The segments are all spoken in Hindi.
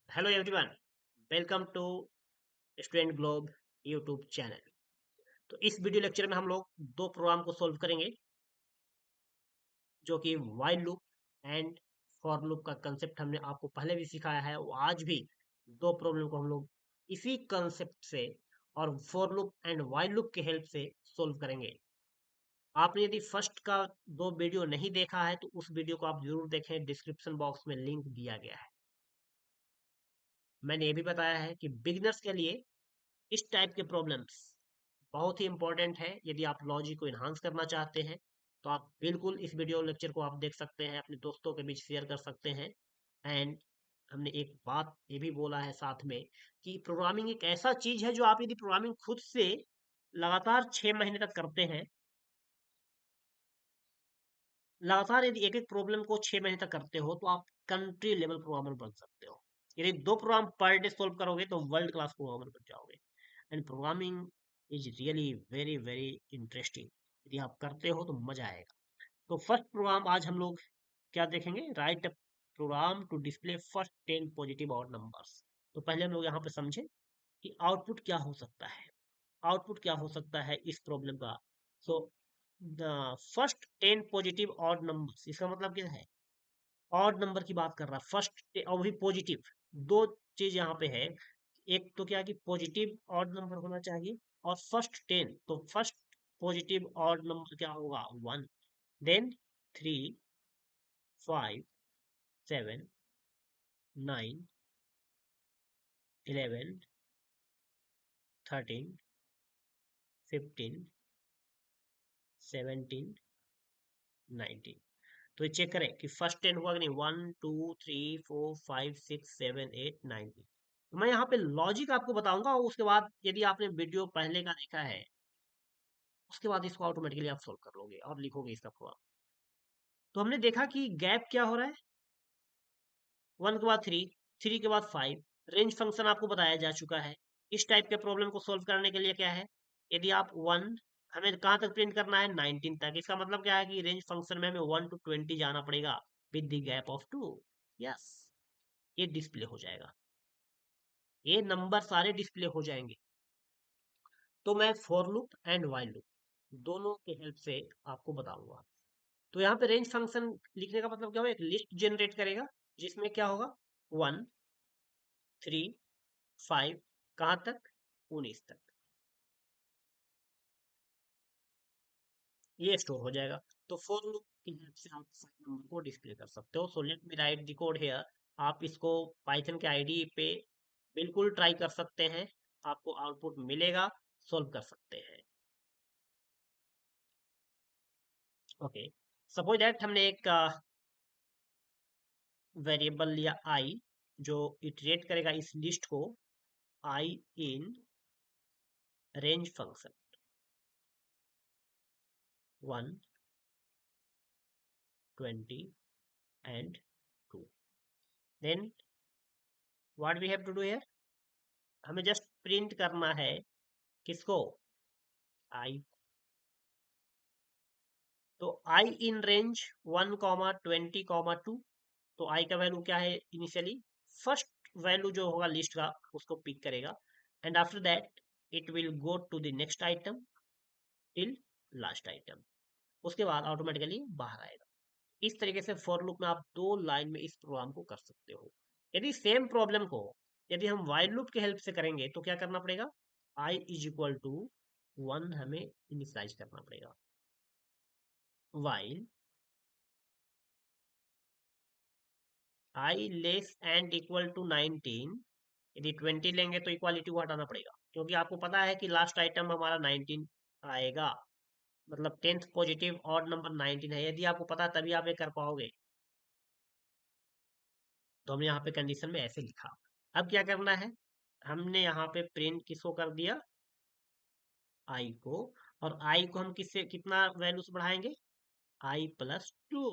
Hello everyone, welcome to student globe YouTube channel. तो इस वीडियो लेक्चर में हम लोग दो प्रोग्राम को सॉल्व करेंगे, जो कि while loop and for loop का कंसेप्ट हमने आपको पहले भी सिखाया है। वो आज भी दो प्रॉब्लम को हम लोग इसी कंसेप्ट से और for loop and while loop के हेल्प से सॉल्व करेंगे। आपने यदि फर्स्ट का दो वीडियो नहीं देखा है तो उस वीडियो को आप जरूर देखें, डिस्क्रिप्शन बॉक्स में लिंक दिया गया है। मैंने ये भी बताया है कि बिगिनर्स के लिए इस टाइप के प्रॉब्लम्स बहुत ही इंपॉर्टेंट है। यदि आप लॉजिक को इन्हांस करना चाहते हैं तो आप बिल्कुल इस वीडियो लेक्चर को आप देख सकते हैं, अपने दोस्तों के बीच शेयर कर सकते हैं। एंड हमने एक बात ये भी बोला है साथ में कि प्रोग्रामिंग एक ऐसा चीज है जो आप यदि प्रोग्रामिंग खुद से लगातार 6 महीने तक करते हैं, लगातार यदि एक एक प्रॉब्लम को 6 महीने तक करते हो तो आप कंट्री लेवल प्रोग्रामर बन सकते हो। यदि दो प्रोग्राम पर डे सॉल्व करोगे तो वर्ल्ड क्लास प्रोग्रामर बन जाओगे। And programming is really very very interesting. यदि आप करते हो तो मजा आएगा। तो फर्स्ट प्रोग्राम आज हम लोग क्या देखेंगे, write a program to display first 10 positive odd numbers. तो पहले हम लोग यहाँ पे समझे कि आउटपुट क्या हो सकता है। आउटपुट क्या हो सकता है इस प्रॉब्लम का। So the first 10 positive odd numbers, इसका मतलब क्या है, ऑड नंबर की बात कर रहा है फर्स्ट और भी पॉजिटिव। दो चीज यहाँ पे है, एक तो क्या कि पॉजिटिव ऑड नंबर होना चाहिए, और फर्स्ट 10, तो फर्स्ट पॉजिटिव ऑड नंबर क्या होगा, 1। देन 3, 5, 7, 9, 11, 13, 15, 17, 19। तो ये चेक करें कि फर्स्ट 10 हुआ कि नहीं, 1 2 3 4 5 6 7 8 9। तो मैं यहाँ पे लॉजिक आपको बताऊंगा और उसके बाद यदि आपने वीडियो पहले का देखा है उसके बाद इसको ऑटोमेटिकली आप सोल्व कर लोगे और लिखोगे इसका प्रोग्राम। तो हमने देखा कि गैप क्या हो रहा है, 1 के बाद 3, 3 के बाद 5। रेंज फंक्शन आपको बताया जा चुका है। इस टाइप के प्रॉब्लम को सोल्व करने के लिए क्या है, यदि आप 1, हमें कहाँ तक प्रिंट करना है, 19 तक। इसका मतलब क्या है कि रेंज फंक्शन में हमें 1 to 20 जाना पड़ेगा with the gap of 2। Yes, ये डिस्प्ले हो जाएगा, ये नंबर सारे डिस्प्ले हो जाएंगे। तो मैं for loop and while loop दोनों के हेल्प से आपको बताऊंगा। तो यहाँ पे रेंज फंक्शन लिखने का मतलब क्या होगा, एक लिस्ट जनरेट करेगा जिसमें क्या होगा, 1, 3, 5, कहाँ तक, 19 तक, ये स्टोर हो जाएगा। तो फॉर लूप की हेल्प से आप सारे नंबर को डिस्प्ले कर सकते हो। सो let me write the code here. आप इसको पाइथन के आईडी पे बिल्कुल ट्राई कर सकते हैं, आपको आउटपुट मिलेगा, सोल्व कर सकते हैं। ओके, सपोज दैट हमने एक वेरिएबल लिया आई, जो इटरेट करेगा इस लिस्ट को, i in range function 1, 20 and 2। Then what we have to do here, हमें जस्ट प्रिंट करना है किसको, आई। तो आई इन रेंज 1, 20, 2। तो आई का वैल्यू क्या है इनिशियली, फर्स्ट वैल्यू जो होगा लिस्ट का उसको पिक करेगा। And after that it will go to the next item till last item. उसके बाद ऑटोमेटिकली बाहर आएगा। इस तरीके से फॉर लूप में आप दो लाइन में इस प्रोग्राम को कर सकते हो। यदि सेम प्रॉब्लम को यदि हम व्हाइल लूप के हेल्प से करेंगे तो क्या करना पड़ेगा, आई इज इक्वल टू 1 हमें इनिशियलाइज करना पड़ेगा, while I less and equal to 19। यदि 20 लेंगे तो इक्वालिटी को हटाना पड़ेगा, क्योंकि आपको पता है कि लास्ट आइटम हमारा 19 आएगा, मतलब 10th पॉजिटिव ऑड नंबर 19 है। यदि आपको पता है तभी आप ये कर पाओगे। तो हमने यहाँ पे कंडीशन में ऐसे लिखा। अब क्या करना है, हमने यहाँ पे प्रिंट किसको कर दिया, आई को। और आई को हम किससे कितना वैल्यू से बढ़ाएंगे, i+2।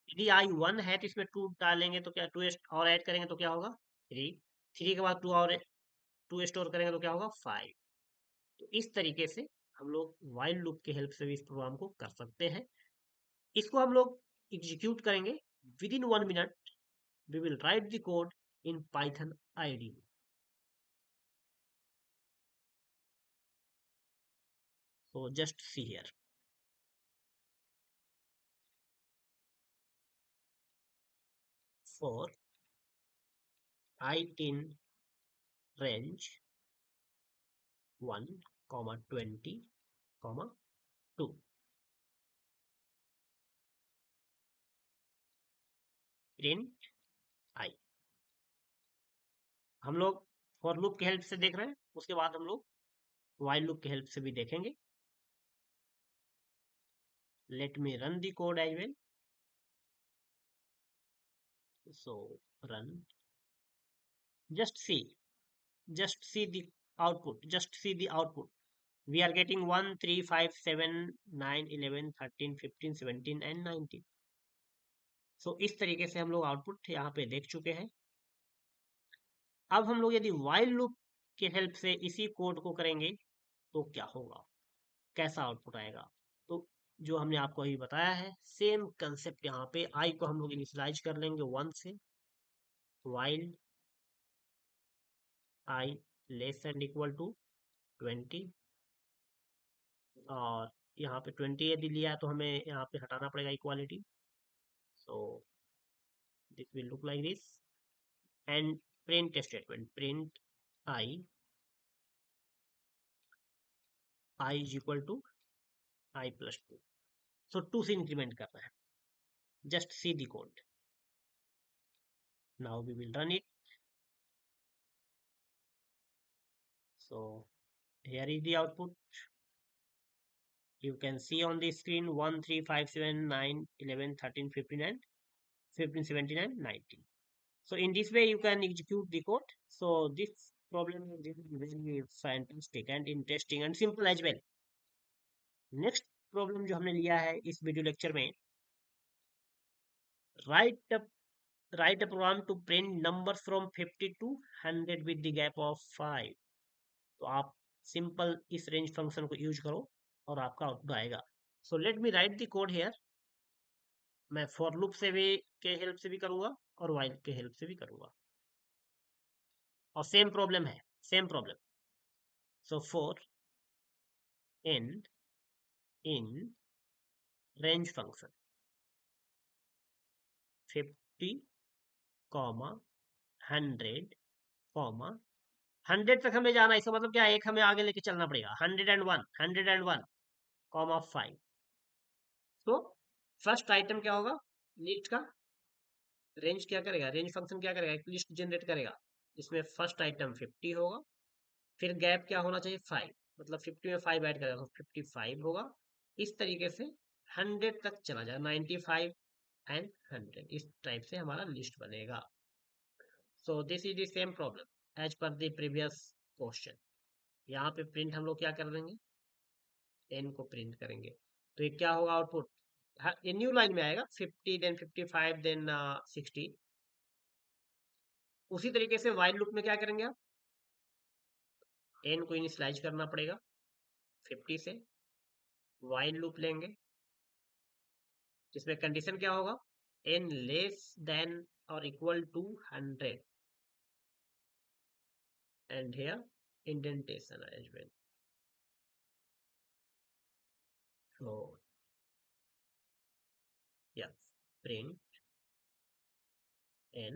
यदि i 1 है तो इसमें 2 डालेंगे तो क्या, 2 और ऐड करेंगे तो क्या होगा, 3। 3 के बाद 2 और 2 स्टोर करेंगे तो क्या होगा, 5। तो इस तरीके से हम लोग व्हाइल लूप के हेल्प से भी इस प्रोग्राम को कर सकते हैं। इसको हम लोग एग्जीक्यूट करेंगे within 1 minute. We will write the code in Python IDE. So just see here. For I in range 1, 20, 2. Print I. हम लोग फॉर लूप की हेल्प से देख रहे हैं, उसके बाद हम लोग while लूप की हेल्प से भी देखेंगे. Let me run the code as well. So run. Just see the output. Just see the output. We are getting 1, 3, 5, 7, 9, 11, 13, 15, 17 and 19. So इस तरीके से हम लोग आउटपुट यहाँ पे देख चुके हैं. अब हम लोग यदि while लूप की हेल्प से इसी कोड को करेंगे तो क्या होगा, कैसा आउटपुट आएगा. तो जो हमने आपको अभी बताया है सेम कंसेप्ट यहाँ पे आई को हम लोग इनिशियलाइज कर लेंगे 1 से. while I less and equal to 20, और यहाँ पे 20 यदि लिया है तो हमें यहाँ पे हटाना पड़ेगा equality. So this will look like this. And print statement, print I is equal to I plus 2. So 2 से इंक्रीमेंट करना है. Just see the code. Now we will run it. So here is the output. You can see on the screen 1, 3, 5, 7, 9, 11, 13, 15 and 15, 17 and 19. So in this way you can execute the code. So this problem is very fantastic and interesting and simple as well. Next problem जो हमने लिया है इस वीडियो लेक्चर में, write a program to print numbers from 50 to 100 with the gap of 5. तो आप सिंपल इस रेंज फंक्शन को यूज करो और आपका आउटपुट आएगा. So let me write the code here. मैं फॉर लूप से भी के हेल्प से भी करूंगा और व्हाइल के हेल्प से भी करूंगा, और सेम प्रॉब्लम है, same problem. So for and in range function 50, 100, 100 तक हमें जाना है. इसका मतलब क्या है, एक हमें आगे लेके चलना पड़ेगा. 101, 101, 5. तो फर्स्ट आइटम क्या होगा, लिस्ट का रेंज क्या करेगा, रेंज फंक्शन क्या करेगा, एक लिस्ट जनरेट करेगा जिसमें फर्स्ट आइटम 50 होगा. फिर गैप क्या होना चाहिए, 5. मतलब 50 में 5 ऐड करेगा तो 55 होगा. इस तरीके से 100 तक चला जाएगा, 95 एंड 100. इस टाइप से हमारा लिस्ट बनेगा. So this is the same problem as per the previous question. यहाँ पे प्रिंट हम लोग क्या कर देंगे, n को प्रिंट करेंगे. तो ये क्या होगा आउटपुट, ये न्यू लाइन में आएगा 50 देन 55 देन 60. उसी तरीके से व्हाइल लूप में क्या करेंगे आप, n को इनिशियलाइज करना पड़ेगा 50 से. व्हाइल लूप लेंगे जिसमें कंडीशन क्या होगा, n लेस देन और equal to 100 and here indentation as well. So yeah, print n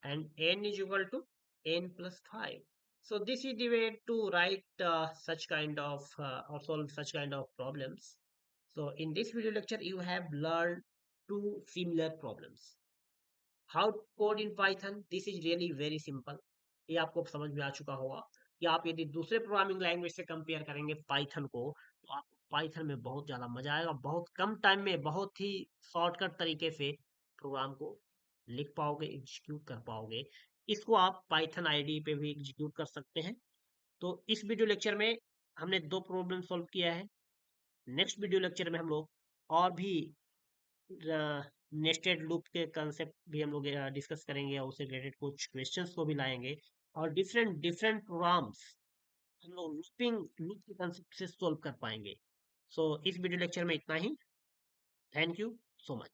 and n is equal to n plus 5. So this is the way to write such kind of or solve such kind of problems. So in this video lecture you have learned two similar problems. How to code in Python, this is really very simple. ये आपको समझ में आ चुका होगा कि आप यदि दूसरे प्रोग्रामिंग लैंग्वेज से कंपेयर करेंगे पाइथन को तो आपको पाइथन में बहुत ज़्यादा मजा आएगा. बहुत कम टाइम में बहुत ही शॉर्टकट तरीके से प्रोग्राम को लिख पाओगे, एग्जीक्यूट कर पाओगे. इसको आप पाइथन आईडी पे भी एग्जीक्यूट कर सकते हैं. तो इस वीडियो लेक्चर में हमने 2 प्रॉब्लम सॉल्व किया है. नेक्स्ट वीडियो लेक्चर में हम लोग और भी नेस्टेड लूप के कंसेप्ट भी हम लोग डिस्कस करेंगे और उससे रिलेटेड कुछ क्वेश्चंस को भी लाएंगे और डिफरेंट डिफरेंट प्रोग्राम्स हम लोग लूप के कंसेप्ट से सॉल्व कर पाएंगे. सो इस वीडियो लेक्चर में इतना ही. Thank you so much.